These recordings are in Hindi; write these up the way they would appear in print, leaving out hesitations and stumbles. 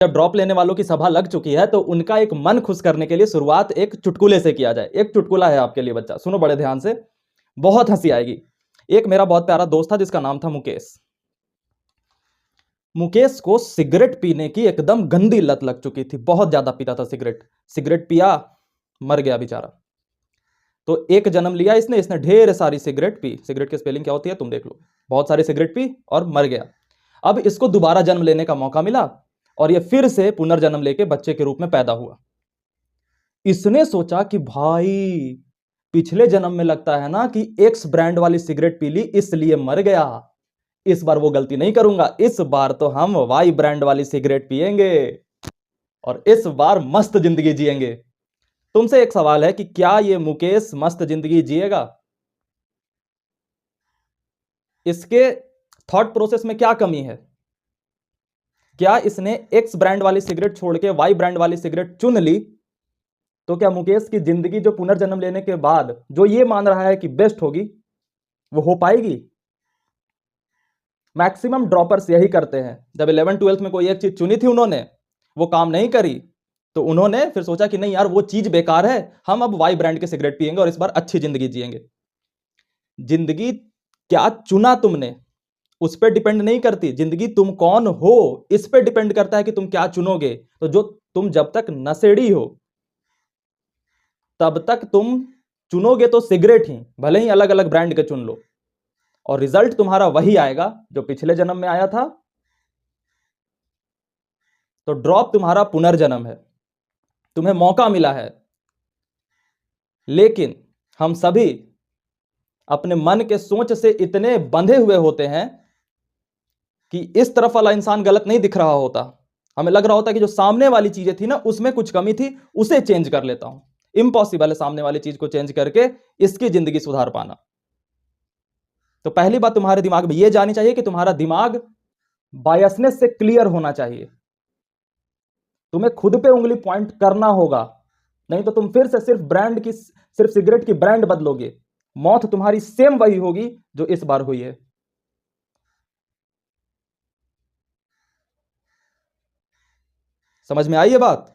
जब ड्रॉप लेने वालों की सभा लग चुकी है तो उनका एक मन खुश करने के लिए शुरुआत एक चुटकुले से किया जाए। एक चुटकुला है आपके लिए बच्चा, सुनो बड़े ध्यान से, बहुत हंसी आएगी। एक मेरा बहुत प्यारा दोस्त था जिसका नाम था मुकेश। मुकेश को सिगरेट पीने की एकदम गंदी लत लग चुकी थी, बहुत ज्यादा पीता था सिगरेट। सिगरेट पिया, मर गया बेचारा। तो एक जन्म लिया इसने ढेर सारी सिगरेट पी। सिगरेट की स्पेलिंग क्या होती है तुम देख लो। बहुत सारी सिगरेट पी और मर गया। अब इसको दोबारा जन्म लेने का मौका मिला और ये फिर से पुनर्जन्म लेके बच्चे के रूप में पैदा हुआ। इसने सोचा कि भाई पिछले जन्म में लगता है ना कि एक्स ब्रांड वाली सिगरेट पी ली इसलिए मर गया, इस बार वो गलती नहीं करूंगा, इस बार तो हम वाई ब्रांड वाली सिगरेट पिएंगे और इस बार मस्त जिंदगी जिएंगे। तुमसे एक सवाल है कि क्या ये मुकेश मस्त जिंदगी जिएगा? इसके थॉट प्रोसेस में क्या कमी है? क्या इसने एक्स ब्रांड वाली सिगरेट छोड़ के वाई ब्रांड वाली सिगरेट चुन ली तो क्या मुकेश की जिंदगी जो पुनर्जन्म लेने के बाद जो ये मान रहा है कि बेस्ट होगी वो हो पाएगी? मैक्सिमम ड्रॉपर्स यही करते हैं। जब 11 12th में कोई एक चीज चुनी थी उन्होंने, वो काम नहीं करी तो उन्होंने फिर सोचा कि नहीं यार वो चीज बेकार है, हम अब वाई ब्रांड के सिगरेट पिएंगे और इस बार अच्छी जिंदगी जिएंगे। जिंदगी क्या चुना तुमने उस पर डिपेंड नहीं करती, जिंदगी तुम कौन हो इस पर डिपेंड करता है कि तुम क्या चुनोगे। तो जो तुम जब तक नशेड़ी हो तब तक तुम चुनोगे तो सिगरेट ही, भले ही अलग अलग ब्रांड के चुन लो, और रिजल्ट तुम्हारा वही आएगा जो पिछले जन्म में आया था। तो ड्रॉप तुम्हारा पुनर्जन्म है, तुम्हें मौका मिला है। लेकिन हम सभी अपने मन के सोच से इतने बंधे हुए होते हैं कि इस तरफ वाला इंसान गलत नहीं दिख रहा होता, हमें लग रहा होता कि जो सामने वाली चीजें थी ना उसमें कुछ कमी थी, उसे चेंज कर लेता हूं। इम्पॉसिबल है सामने वाली चीज को चेंज करके इसकी जिंदगी सुधार पाना। तो पहली बात तुम्हारे दिमाग में यह जानी चाहिए कि तुम्हारा दिमाग बायसनेस से क्लियर होना चाहिए। तुम्हें खुद पे उंगली पॉइंट करना होगा, नहीं तो तुम फिर से सिर्फ सिगरेट की ब्रांड बदलोगे। मौत तुम्हारी सेम वही होगी जो इस बार हुई है। समझ में आई ये बात?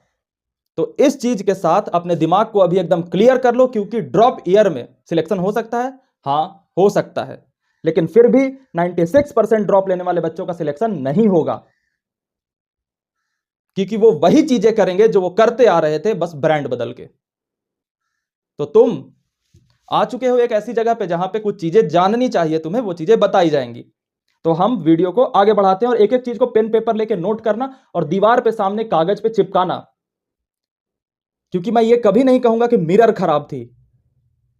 तो इस चीज के साथ अपने दिमाग को अभी एकदम क्लियर कर लो, क्योंकि ड्रॉप ईयर में सिलेक्शन हो सकता है, हां हो सकता है, लेकिन फिर भी 96% ड्रॉप लेने वाले बच्चों का सिलेक्शन नहीं होगा, क्योंकि वो वही चीजें करेंगे जो वो करते आ रहे थे, बस ब्रांड बदल के। तो तुम आ चुके हो एक ऐसी जगह पे जहां पे कुछ चीजें जाननी चाहिए तुम्हें, वो चीजें बताई जाएंगी। तो हम वीडियो को आगे बढ़ाते हैं और एक एक चीज को पेन पेपर लेके नोट करना और दीवार पे सामने कागज पे चिपकाना। क्योंकि मैं ये कभी नहीं कहूंगा कि मिरर खराब थी,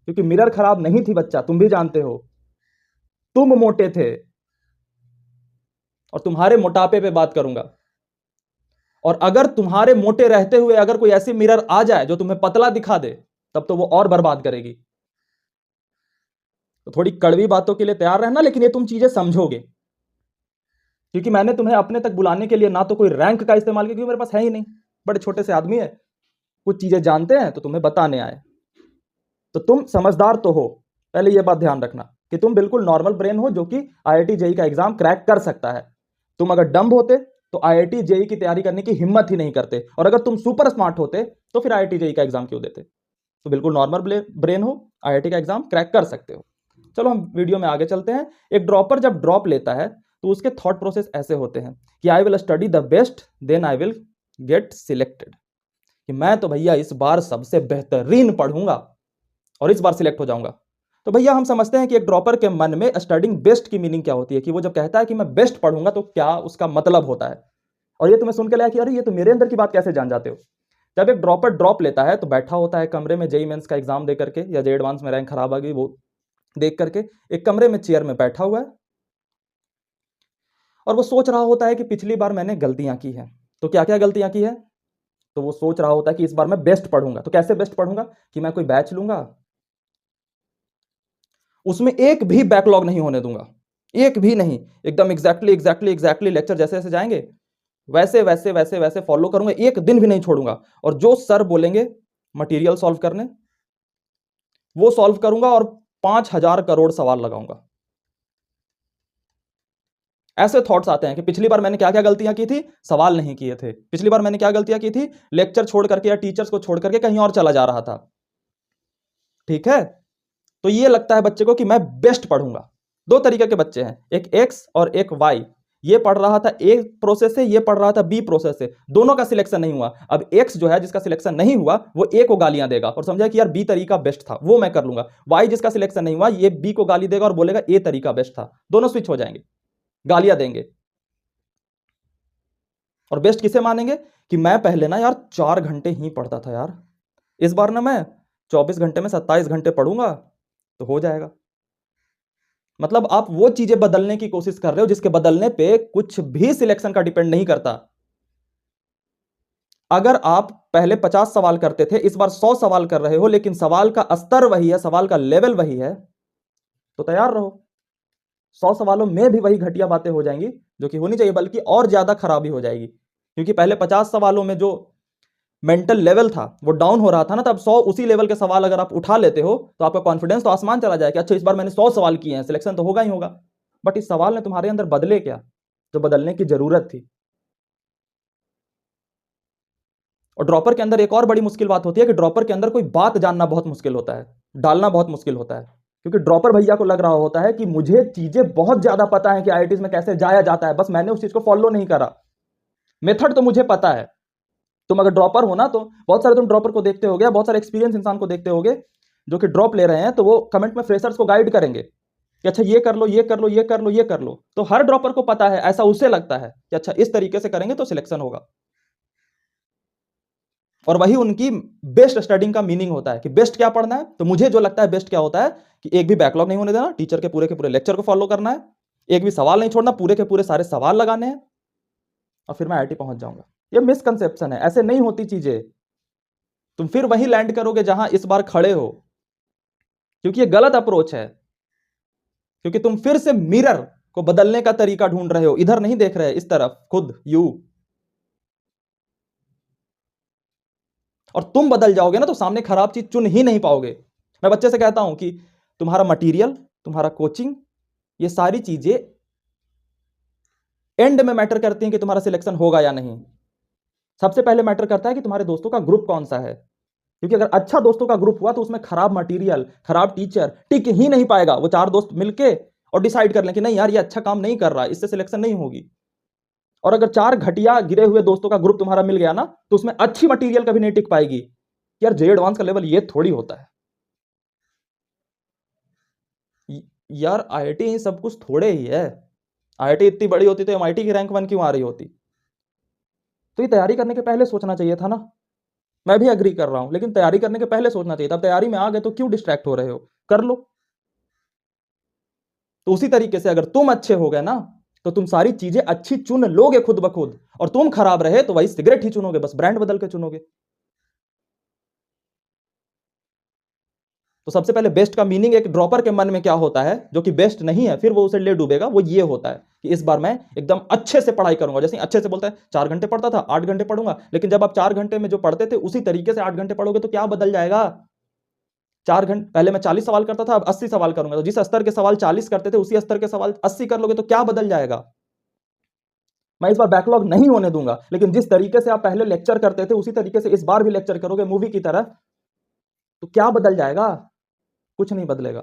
क्योंकि मिरर खराब नहीं थी बच्चा, तुम भी जानते हो। तुम मोटे थे और तुम्हारे मोटापे पे बात करूंगा। और अगर तुम्हारे मोटे रहते हुए अगर कोई ऐसी मिरर आ जाए जो तुम्हें पतला दिखा दे, तब तो वो और बर्बाद करेगी। तो थोड़ी कड़वी बातों के लिए तैयार रहना, लेकिन ये तुम चीजें समझोगे, क्योंकि मैंने तुम्हें अपने तक बुलाने के लिए ना तो कोई रैंक का इस्तेमाल किया, क्योंकि मेरे पास है ही नहीं, बड़े छोटे से आदमी है, कुछ चीजें जानते हैं तो तुम्हें बताने आए। तो तुम समझदार तो हो, पहले यह बात ध्यान रखना कि तुम बिल्कुल नॉर्मल ब्रेन हो जो कि आईआईटी जेई का एग्जाम क्रैक कर सकता है। तुम अगर डम्ब होते तो आईआईटी जेई की तैयारी करने की हिम्मत ही नहीं करते, और अगर तुम सुपर स्मार्ट होते तो फिर आईआईटी जेई का एग्जाम क्यों देते? तो बिल्कुल नॉर्मल ब्रेन हो, आईआईटी का एग्जाम क्रैक कर सकते हो। चलो हम वीडियो में आगे चलते हैं। एक ड्रॉपर जब ड्रॉप लेता है तो उसके थॉट प्रोसेस ऐसे होते हैं कि I will study the best then I will get selected, कि मैं तो भैया इस बार सबसे बेहतरीन पढ़ूंगा और इस बार सिलेक्ट हो जाऊंगा। तो भैया हम समझते हैं कि एक ड्रॉपर के मन में स्टडिंग बेस्ट की मीनिंग क्या होती है, कि वो जब कहता है कि मैं बेस्ट पढ़ूंगा तो क्या उसका मतलब होता है। और ये तुम्हें सुन के लगा कि अरे ये तो मेरे अंदर की बात कैसे जान जाते हो। जब एक ड्रॉपर ड्रॉप लेता है तो बैठा होता है कमरे में, जेई मेंस का एग्जाम दे करके या जेई एडवांस में रैंक खराब आ गई वो देख करके, एक कमरे में चेयर में बैठा हुआ है और वो सोच रहा होता है कि पिछली बार मैंने गलतियां की हैं। तो क्या क्या गलतियां की है? तो वो सोच रहा होता है कि इस बार मैं बेस्ट पढ़ूंगा। तो कैसे बेस्ट पढ़ूंगा? कि मैं कोई बैच लूंगा, उसमें एक भी बैकलॉग नहीं होने दूंगा, एक भी नहीं, एकदम एग्जैक्टली लेक्चर जैसे जैसे जाएंगे वैसे वैसे वैसे वैसे फॉलो करूंगा, एक दिन भी नहीं छोड़ूंगा। और जो सर बोलेंगे मटेरियल सॉल्व करने वो सॉल्व करूंगा और 5,000 करोड़ सवाल लगाऊंगा। ऐसे थॉट्स आते हैं कि पिछली बार मैंने क्या क्या गलतियां की थी, सवाल नहीं किए थे। पिछली बार मैंने क्या गलतियां की थी, लेक्चर छोड़ करके या टीचर्स को छोड़ करके कहीं और चला जा रहा था। ठीक है, तो ये लगता है बच्चे को कि मैं बेस्ट पढ़ूंगा। दो तरीके के बच्चे हैं, एक एक्स और एक वाई। ये पढ़ रहा था ए प्रोसेस से, ये पढ़ रहा था बी प्रोसेस से, दोनों का सिलेक्शन नहीं हुआ। अब एक्स जो है जिसका सिलेक्शन नहीं हुआ वो ए को गालियां देगा और समझा कि यार बी तरीका बेस्ट था, वो मैं कर लूंगा। वाई जिसका सिलेक्शन नहीं हुआ ये बी को गाली देगा और बोलेगा ए तरीका बेस्ट था। दोनों स्विच हो जाएंगे, गालियां देंगे। और बेस्ट किसे मानेंगे कि मैं पहले ना यार 4 घंटे ही पढ़ता था यार, इस बार ना मैं 24 घंटे में 27 घंटे पढ़ूंगा तो हो जाएगा। मतलब आप वो चीजें बदलने की कोशिश कर रहे हो जिसके बदलने पे कुछ भी सिलेक्शन का डिपेंड नहीं करता। अगर आप पहले 50 सवाल करते थे, इस बार 100 सवाल कर रहे हो, लेकिन सवाल का स्तर वही है, सवाल का लेवल वही है, तो तैयार रहो। 100 सवालों में भी वही घटिया बातें हो जाएंगी जो कि होनी चाहिए, बल्कि और ज्यादा खराबी हो जाएगी। क्योंकि पहले 50 सवालों में जो मेंटल लेवल था वो डाउन हो रहा था ना, तब 100 उसी लेवल के सवाल अगर आप उठा लेते हो तो आपका कॉन्फिडेंस तो आसमान चला जाएगा। अच्छा, इस बार मैंने 100 सवाल किए हैं, सिलेक्शन तो होगा ही होगा। बट इस सवाल ने तुम्हारे अंदर बदले क्या जो बदलने की जरूरत थी। और ड्रॉपर के अंदर एक और बड़ी मुश्किल बात होती है कि ड्रॉपर के अंदर कोई बात जानना बहुत मुश्किल होता है, डालना बहुत मुश्किल होता है। क्योंकि ड्रॉपर भैया को लग रहा होता है कि मुझे चीजें बहुत ज्यादा पता है कि आईआईटीज में कैसे जाया जाता है, बस मैंने उस चीज को फॉलो नहीं करा। मेथड तो मुझे पता है। तुम अगर ड्रॉपर हो ना, तो बहुत सारे तुम ड्रॉपर को देखते होगे, बहुत सारे एक्सपीरियंस इंसान को देखते होगे जो कि ड्रॉप ले रहे हैं, तो वो कमेंट में फ्रेशर्स को गाइड करेंगे कि अच्छा ये कर लो, ये कर लो, ये कर लो, ये कर लो। तो हर ड्रॉपर को पता है, ऐसा उसे लगता है कि अच्छा इस तरीके से करेंगे तो सिलेक्शन होगा। और वही उनकी बेस्ट स्टडिंग का मीनिंग होता है कि बेस्ट क्या पढ़ना है। तो मुझे जो लगता है बेस्ट क्या होता है कि एक भी बैकलॉग नहीं होने देना, टीचर के पूरे लेक्चर को फॉलो करना है, एक भी सवाल नहीं छोड़ना, पूरे के पूरे सारे सवाल लगाने हैं, और फिर मैं आईआईटी पहुंच जाऊंगा। ये मिसकंसेप्शन है, ऐसे नहीं होती चीजें। तुम फिर वहीं लैंड करोगे जहां इस बार खड़े हो, क्योंकि ये गलत अप्रोच है। क्योंकि तुम फिर से मिरर को बदलने का तरीका ढूंढ रहे हो, इधर नहीं देख रहे, इस तरफ खुद यू। और तुम बदल जाओगे ना तो सामने खराब चीज चुन ही नहीं पाओगे। मैं बच्चे से कहता हूं कि तुम्हारा मटेरियल, तुम्हारा कोचिंग, ये सारी चीजें एंड में मैटर करती हैं कि तुम्हारा सिलेक्शन होगा या नहीं। सबसे पहले मैटर करता है कि तुम्हारे दोस्तों का ग्रुप कौन सा है। क्योंकि अगर अच्छा दोस्तों का ग्रुप हुआ तो उसमें खराब मटेरियल, खराब टीचर टिक ही नहीं पाएगा। वो 4 दोस्त मिलके और डिसाइड कर लें कि नहीं यार ये अच्छा काम नहीं कर रहा, इससे सिलेक्शन नहीं होगी। और अगर 4 घटिया गिरे हुए दोस्तों का ग्रुप तुम्हारा मिल गया ना, तो उसमें अच्छी मटेरियल कभी नहीं टिक पाएगी। यार जे एडवांस का लेवल ये थोड़ी होता है यार, आईआईटी ही सब कुछ थोड़े ही है। आईआईटी इतनी बड़ी होती तो एमआईटी की रैंक 1 क्यों आ रही होती। तो ये तैयारी करने के पहले सोचना चाहिए था ना। मैं भी एग्री कर रहा हूं, लेकिन तैयारी करने के पहले सोचना चाहिए था। तैयारी में आ गए तो क्यों डिस्ट्रैक्ट हो रहे हो, कर लो। तो उसी तरीके से अगर तुम अच्छे हो गए ना, तो तुम सारी चीजें अच्छी चुन लोगे खुद ब खुद। और तुम खराब रहे तो वही सिगरेट ही चुनोगे, बस ब्रांड बदल के चुनोगे। तो सबसे पहले बेस्ट का मीनिंग एक ड्रॉपर के मन में क्या होता है जो कि बेस्ट नहीं है, फिर वो उसे ले डूबेगा, वो ये होता है कि इस बार मैं एकदम अच्छे से पढ़ाई करूंगा। जैसे अच्छे से बोलता है 4 घंटे पढ़ता था, 8 घंटे पढ़ूंगा। लेकिन जब आप 4 घंटे में जो पढ़ते थे उसी तरीके से 8 घंटे पढ़ोगे तो क्या बदल जाएगा। 4 घंटे पहले मैं 40 सवाल करता था, अब 80 सवाल करूंगा। तो जिस स्तर के सवाल 40 करते थे उसी स्तर के सवाल 80 कर लोगे तो क्या बदल जाएगा। मैं इस बार बैकलॉग नहीं होने दूंगा, लेकिन जिस तरीके से आप पहले लेक्चर करते थे उसी तरीके से इस बार भी लेक्चर करोगे मूवी की तरह, तो क्या बदल जाएगा, कुछ नहीं बदलेगा।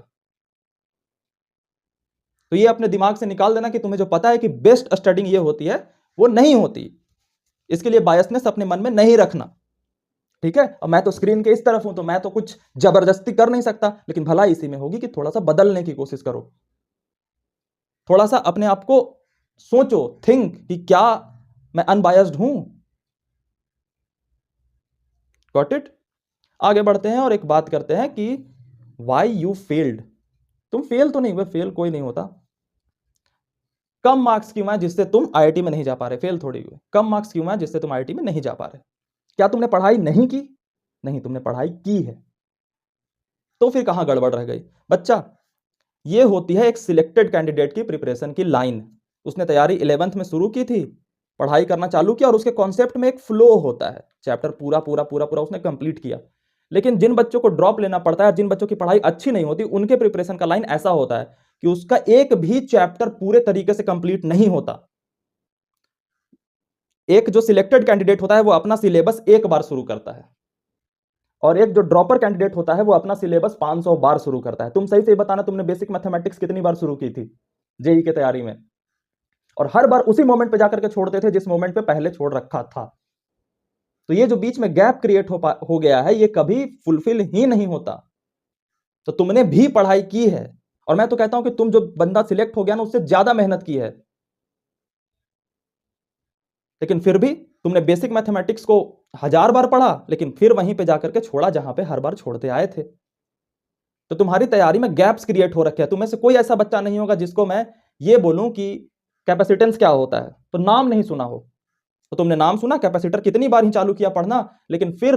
तो ये अपने दिमाग से निकाल देना कि तुम्हें जो पता है कि बेस्ट स्टडिंग ये होती है, वो नहीं होती। इसके लिए बायसनेस अपने मन में नहीं रखना, ठीक है। और मैं तो स्क्रीन के इस तरफ हूं तो मैं तो कुछ जबरदस्ती कर नहीं सकता, लेकिन भलाई इसी में होगी कि थोड़ा सा बदलने की कोशिश करो। थोड़ा सा अपने आप को सोचो, थिंक कि क्या मैं अनबायस्ड हूं। Got it. आगे बढ़ते हैं और एक बात करते हैं कि वाई यू फेल्ड। तुम फेल तो नहीं हुए, फेल कोई नहीं होता। कम मार्क्स क्यों आए जिससे तुम आईआईटी में नहीं जा पा रहे, फेल थोड़ी हुए। कम मार्क्स क्यों आए जिससे तुम आईआईटी में नहीं जा पा रहे। क्या तुमने पढ़ाई नहीं की, नहीं, तुमने पढ़ाई की है। तो फिर कहां गड़बड़ रह गई बच्चा। ये होती है एक सिलेक्टेड कैंडिडेट की प्रिपरेशन की लाइन। उसने तैयारी 11th में शुरू की थी, पढ़ाई करना चालू किया, और उसके कॉन्सेप्ट में एक फ्लो होता है, चैप्टर पूरा पूरा पूरा पूरा उसने कंप्लीट किया। लेकिन जिन बच्चों को ड्रॉप लेना पड़ता है, जिन बच्चों की पढ़ाई अच्छी नहीं होती, उनके प्रिपरेशन का लाइन ऐसा होता है कि उसका एक भी चैप्टर पूरे तरीके से कंप्लीट नहीं होता। एक जो सिलेक्टेड कैंडिडेट होता है वो अपना सिलेबस एक बार शुरू करता है, और एक जो ड्रॉपर कैंडिडेट होता है वो अपना सिलेबस 500 बार शुरू करता है। तुम सही से बताना, तुमने बेसिक मैथमेटिक्स कितनी बार शुरू की थी जेई की तैयारी में, और हर बार उसी मोमेंट पे जाकर के छोड़ते थे जिस मोमेंट पे पहले छोड़ रखा था। तो ये जो बीच में गैप क्रिएट हो गया है, ये कभी फुलफिल ही नहीं होता। तो तुमने भी पढ़ाई की है, और मैं तो कहता हूं कि तुम जो बंदा सिलेक्ट हो गया ना, उससे ज्यादा मेहनत की है, लेकिन फिर भी तुमने बेसिक मैथमेटिक्स को 1000 बार पढ़ा, लेकिन फिर वहीं पे जाकर के छोड़ा जहां पे हर बार छोड़ते आए थे। तो तुम्हारी तैयारी में गैप्स क्रिएट हो रखे हैं। तुम्हें से कोई ऐसा बच्चा नहीं होगा जिसको मैं ये बोलूं कि कैपेसिटेंस क्या होता है तो नाम नहीं सुना हो। तो तुमने नाम सुना, कैपेसिटर कितनी बार ही चालू किया पढ़ना, लेकिन फिर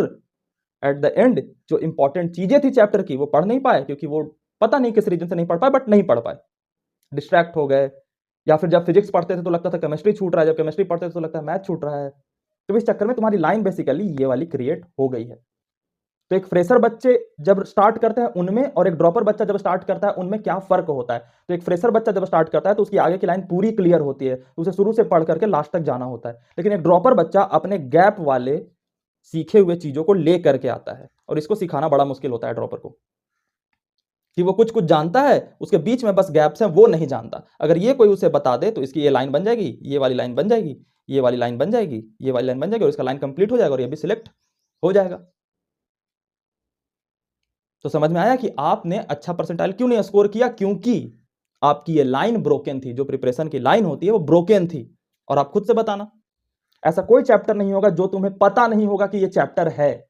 एट द एंड जो इंपॉर्टेंट चीजें थी चैप्टर की वो पढ़ नहीं पाए, क्योंकि वो पता नहीं किस रीजन से नहीं पढ़ पाए, बट नहीं पढ़ पाए, डिस्ट्रैक्ट हो गए। या फिर जब फिजिक्स पढ़ते थे तो लगता था केमिस्ट्री छूट रहा है, जब केमिस्ट्री पढ़ते थे तो लगता है मैथ छूट रहा है। तो इस चक्कर में तुम्हारी लाइन बेसिकली ये वाली क्रिएट हो गई है। तो एक फ्रेशर बच्चे जब स्टार्ट करते हैं उनमें और एक ड्रॉपर बच्चा जब स्टार्ट करता है उनमें क्या फर्क होता है। तो एक फ्रेशर बच्चा जब स्टार्ट करता है तो उसकी आगे की लाइन पूरी क्लियर होती है, उसे शुरू से पढ़ करके लास्ट तक जाना होता है। लेकिन एक ड्रॉपर बच्चा अपने गैप वाले सीखे हुए चीजों को ले करके आता है, और इसको सिखाना बड़ा मुश्किल होता है ड्रॉपर को, कि वो कुछ कुछ जानता है, उसके बीच में बस गैप्स हैं, वो नहीं जानता। अगर ये कोई उसे बता दे तो इसकी ये लाइन बन जाएगी, ये वाली लाइन बन जाएगी, ये वाली लाइन बन जाएगी, ये वाली लाइन बन जाएगी, और इसका लाइन कंप्लीट हो जाएगा और ये भी सिलेक्ट हो जाएगा। तो समझ में आया कि आपने अच्छा परसेंटाइल क्यों नहीं स्कोर किया, क्योंकि आपकी ये लाइन ब्रोकन थी। जो प्रिपरेशन की लाइन होती है वो ब्रोकन थी। और आप खुद से बताना, ऐसा कोई चैप्टर नहीं होगा जो तुम्हें पता नहीं होगा कि ये चैप्टर है,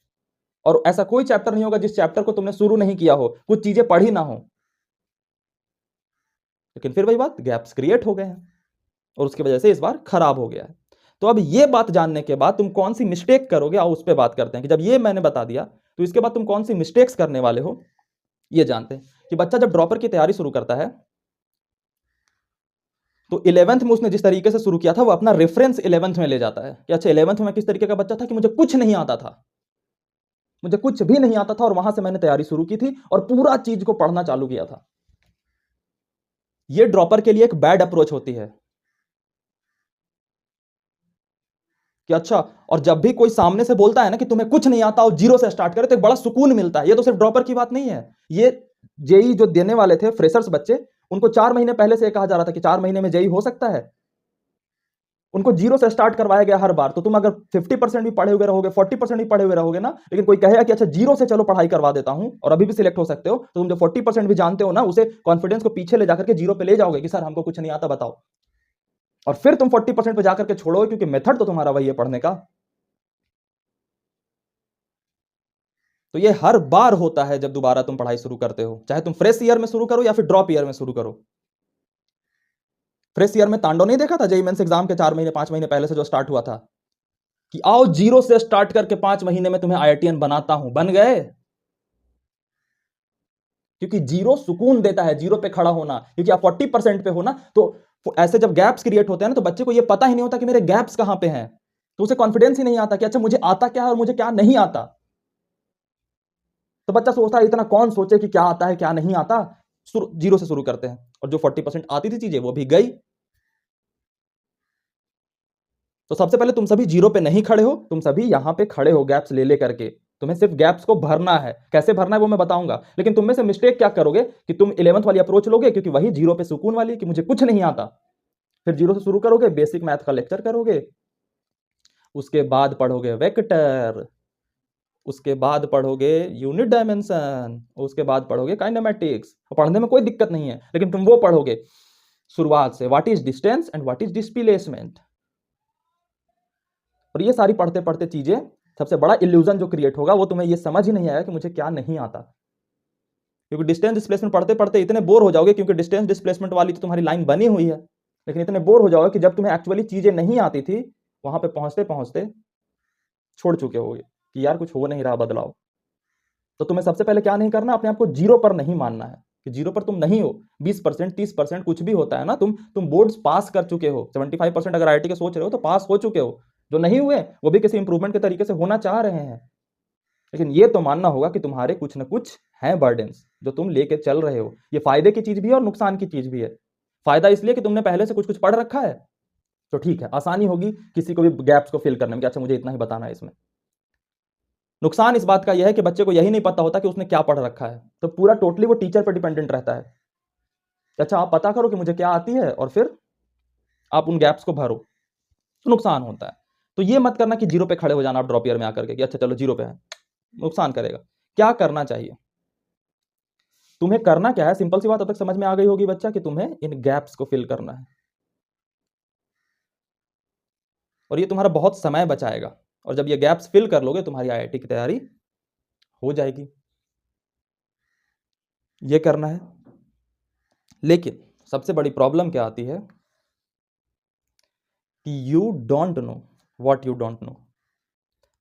और ऐसा कोई चैप्टर नहीं होगा जिस चैप्टर को तुमने शुरू नहीं किया हो, कुछ चीजें पढ़ी ना हो, लेकिन फिर वही बात, गैप्स क्रिएट हो गए हैं और उसकी वजह से इस बार खराब हो गया है। तो अब ये बात जानने के बाद तुम कौन सी मिस्टेक करोगे, आओ उस पर बात करते हैं कि जब ये मैंने बता दिया तो इसके बाद तुम कौन सी मिस्टेक्स करने वाले हो ये जानते हैं। कि बच्चा जब ड्रॉपर की तैयारी शुरू करता है तो 11th में उसने जिस तरीके से शुरू किया था वो अपना रेफरेंस 11th में ले जाता है कि अच्छा 11th में किस तरीके का बच्चा था कि मुझे कुछ नहीं आता था, मुझे कुछ भी नहीं आता था, और वहां से मैंने तैयारी शुरू की थी और पूरा चीज को पढ़ना चालू किया था। ये ड्रॉपर के लिए एक बैड अप्रोच होती है कि अच्छा, और जब भी कोई सामने से बोलता है ना कि तुम्हें कुछ नहीं आता और जीरो से स्टार्ट करे तो एक बड़ा सुकून मिलता है। ये तो सिर्फ ड्रॉपर की बात नहीं है, ये जेई जो देने वाले थे फ्रेशर्स बच्चे, उनको 4 महीने पहले से कहा जा रहा था कि 4 महीने में जेई हो सकता है। उनको जीरो से स्टार्ट करवाया गया हर बार। तो तुम अगर 50% भी पढ़े हुए रहोगे, 40% भी पढ़े हुए रहोगे ना, लेकिन कोई कहेगा कि अच्छा जीरो से चलो पढ़ाई करवा देता हूं और अभी भी सिलेक्ट हो सकते हो, तो तुम जो 40% भी जानते हो ना, उसे कॉन्फिडेंस को पीछे ले जाकर के जीरो पे ले जाओगे कि सर हमको कुछ नहीं आता बताओ, और फिर तुम 40% पे जाकर के छोड़ोगे, क्योंकि मेथड तो तुम्हारा वही है पढ़ने का। तो ये हर बार होता है जब दोबारा तुम पढ़ाई शुरू करते हो, चाहे तुम फ्रेश ईयर में शुरू करो या फिर ड्रॉप ईयर में शुरू करो। फ्रेश ईयर में तांडव नहीं देखा था जेईई मेंस एग्जाम के 4 महीने 5 महीने पहले से जो स्टार्ट हुआ था कि आओ जीरो से स्टार्ट करके 5 महीने में तुम्हें आईआईटीएन बनाता हूं, बन गए। क्योंकि जीरो सुकून देता है, जीरो पे खड़ा होना, क्योंकि आप 40% पे हो ना, तो ऐसे जब गैप्स क्रिएट होते हैं ना तो बच्चे को ये पता ही नहीं होता कि मेरे गैप्स कहां पे हैं, तो उसे कॉन्फिडेंस ही नहीं आता कि अच्छा मुझे आता क्या है और मुझे क्या नहीं आता। तो बच्चा सोचता है इतना कौन सोचे कि क्या आता है क्या नहीं आता, जीरो से शुरू करते हैं, और जो 40% आती थी चीजें वो भी गई। तो सबसे पहले तुम सभी जीरो पे नहीं खड़े हो, तुम सभी यहां पे खड़े हो गैप्स ले ले करके। तुम्हें सिर्फ गैप्स को भरना है, कैसे भरना है वो मैं बताऊंगा। लेकिन तुम में से मिस्टेक क्या करोगे कि तुम 11th वाली अप्रोच लोगे, क्योंकि वही जीरो पे सुकून वाली कि मुझे कुछ नहीं आता, फिर जीरो से शुरू करोगे, बेसिक मैथ का लेक्चर करोगे, उसके बाद पढ़ोगे वेक्टर, उसके बाद पढ़ोगे यूनिट डायमेंशन, उसके बाद पढ़ोगे काइनेमेटिक्स। पढ़ने में कोई दिक्कत नहीं है, लेकिन तुम वो पढ़ोगे शुरुआत से, what is distance and what is displacement. और ये सारी पढ़ते पढ़ते चीजें, सबसे बड़ा इल्यूजन जो क्रिएट होगा वो तुम्हें ये समझ ही नहीं आएगा कि मुझे क्या नहीं आता, क्योंकि डिस्टेंस डिस्प्लेसमेंट पढ़ते पढ़ते इतने बोर हो जाओगे, क्योंकि डिस्टेंस डिस्प्लेसमेंट वाली तो तुम्हारी लाइन बनी हुई है, लेकिन इतने बोर हो जाओगे कि जब तुम्हें एक्चुअली चीजें नहीं आती थी वहां पे पहुंचते पहुंचते छोड़ चुके होगे कि यार कुछ हो नहीं रहा, बदलाव। तो तुम्हें सबसे पहले क्या नहीं करना, अपने आप को जीरो पर नहीं मानना है कि जीरो पर तुम नहीं हो। 20% 30% कुछ भी होता है ना, तुम बोर्ड्स पास कर चुके हो। 75% अगर आईआईटी के सोच रहे हो तो पास हो चुके हो, जो नहीं हुए वो भी किसी इंप्रूवमेंट के तरीके से होना चाह रहे हैं। लेकिन ये तो मानना होगा कि तुम्हारे कुछ ना कुछ हैं बर्डन्स, जो तुम लेके चल रहे हो, ये फायदे की चीज भी है और नुकसान की चीज भी है। फायदा इसलिए कि तुमने पहले से कुछ कुछ पढ़ रखा है, तो ठीक है, आसानी होगी किसी को भी गैप्स को फिल करने में कि अच्छा मुझे इतना ही बताना है इसमें। नुकसान इस बात का यह है कि बच्चे को यही नहीं पता होता कि उसने क्या पढ़ रखा है, तो पूरा टोटली वो टीचर पर डिपेंडेंट रहता है। अच्छा आप पता करो कि मुझे क्या आती है और फिर आप उन गैप्स को भरो, तो नुकसान होता है। तो ये मत करना कि जीरो पे खड़े हो जाना आप ड्रॉप ईयर में आकर के कि अच्छा चलो जीरो पे है, नुकसान करेगा। क्या करना चाहिए तुम्हें, करना क्या है, सिंपल सी बात अब तक समझ में आ गई होगी बच्चा कि तुम्हें इन गैप्स को फिल करना है, और ये तुम्हारा बहुत समय बचाएगा। और जब ये गैप्स फिल कर लोगे तुम्हारी आईआईटी की तैयारी हो जाएगी। ये करना है। लेकिन सबसे बड़ी प्रॉब्लम क्या आती है कि you don't know what you don't know.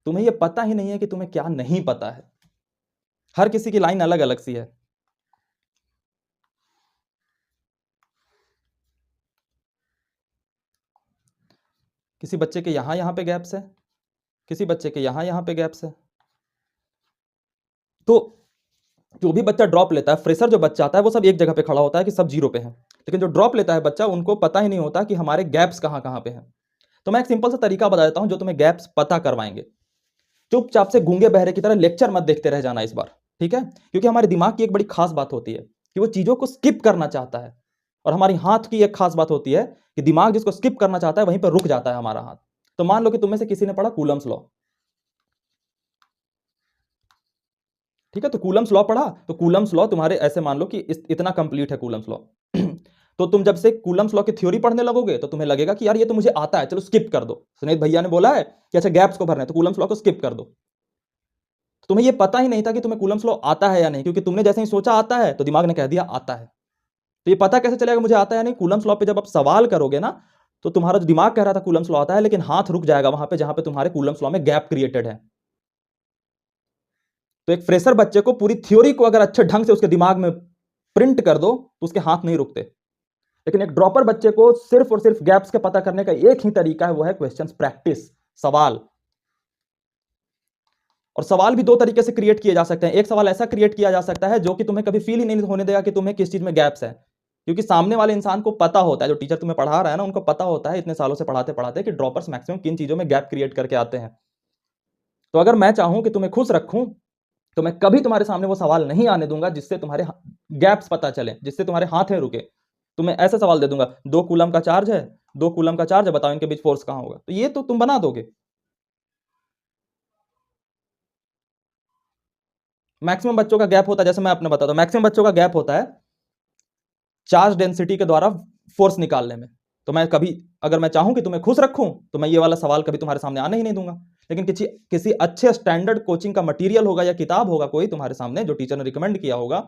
तुम्हें ये पता ही नहीं है कि तुम्हें क्या नहीं पता है। हर किसी की लाइन अलग अलग सी है। किसी बच्चे के यहां पे गैप्स है, किसी बच्चे के यहां पे गैप्स है। तो जो भी बच्चा ड्रॉप लेता है, फ्रेशर जो बच्चा आता है वो सब एक जगह पे खड़ा होता है कि सब जीरो पे है, लेकिन जो ड्रॉप लेता है बच्चा उनको पता ही नहीं होता कि हमारे गैप्स कहां कहां पे हैं। तो मैं एक सिंपल सा तरीका बता देता हूं जो तुम्हें गैप्स पता करवाएंगे। चुपचाप से गूंगे बहरे की तरह लेक्चर मत देखते रह जाना इस बार, ठीक है? क्योंकि हमारे दिमाग की एक बड़ी खास बात होती है कि वो चीजों को स्किप करना चाहता है, और हमारी हाथ की एक खास बात होती है कि दिमाग जिसको स्किप करना चाहता है वहीं पर रुक जाता है हमारा हाथ। तो मान लो कि तुम में से किसी ने पढ़ा कूलम्स लॉ, ठीक है? तो कूलम्स लॉ पढ़ा, तो कूलम्स लॉ तुम्हारे ऐसे मान लो कि इतना कंप्लीट है कूलम्स लॉ। तो तुम जब से कूलम्स लॉ की थ्योरी पढ़ने लगोगे तो तुम्हें लगेगा कि यार ये तो मुझे आता है, चलो स्किप कर दो। सुनीत भैया ने बोला है कि अच्छा गैप्स को भरना है तो कूलम्स लॉ को स्किप कर दो। तो तुम्हें ये पता ही नहीं था कि तुम्हें कूलम्स लॉ आता है या नहीं, क्योंकि तुमने जैसे ही सोचा आता है तो दिमाग ने कह दिया आता है। तो ये पता कैसे चलेगा मुझे आता है या नहीं? कूलम्स लॉ पे जब आप सवाल करोगे ना, तो तुम्हारा जो दिमाग कह रहा था कूलम्स लॉ आता है, लेकिन हाथ रुक जाएगा वहां पे जहां पे तुम्हारे कूलम्स लॉ में गैप क्रिएटेड है। तो एक फ्रेशर बच्चे को पूरी थ्योरी को अगर अच्छे ढंग से उसके दिमाग में प्रिंट कर दो तो उसके हाथ नहीं रुकते, लेकिन एक ड्रॉपर बच्चे को सिर्फ और सिर्फ गैप्स के पता करने का एक ही तरीका है, वो है क्वेश्चंस प्रैक्टिस, सवाल। और सवाल भी दो तरीके से क्रिएट किए जा सकते हैं। एक सवाल ऐसा क्रिएट किया जा सकता है जो कि तुम्हें कभी फील ही नहीं होने देगा कि तुम्हें किस चीज में गैप्स है, क्योंकि सामने वाले इंसान को पता होता है, जो टीचर तुम्हें पढ़ा रहा है ना उनको पता होता है इतने सालों से पढ़ाते पढ़ाते कि ड्रॉपर्स मैक्सिमम किन चीजों में गैप क्रिएट करके आते हैं। तो अगर मैं चाहूं कि तुम्हें खुश रखूं तो मैं कभी तुम्हारे सामने वो सवाल नहीं आने दूंगा जिससे तुम्हारे गैप्स पता चले, जिससे तुम्हारे हाथ है रुके। तो मैं ऐसा सवाल दे दूंगा, 2 कूलम का चार्ज है, 2 कूलम का चार्ज है, बताओ इनके बीच फोर्स कहां होगा? तो ये तो तुम बना दोगे। मैक्सिमम बच्चों का गैप होता है, जैसे मैं अपने बताता हूं, मैक्सिमम बच्चों का गैप होता है चार्ज डेंसिटी के द्वारा फोर्स निकालने में। तो मैं कभी, अगर मैं चाहूं कि तुम्हें खुश रखूं तो मैं ये वाला सवाल कभी तुम्हारे सामने आने ही नहीं दूंगा। लेकिन किसी किसी अच्छे स्टैंडर्ड कोचिंग का मटेरियल होगा या किताब होगा कोई तुम्हारे सामने जो टीचर ने रिकमेंड किया होगा,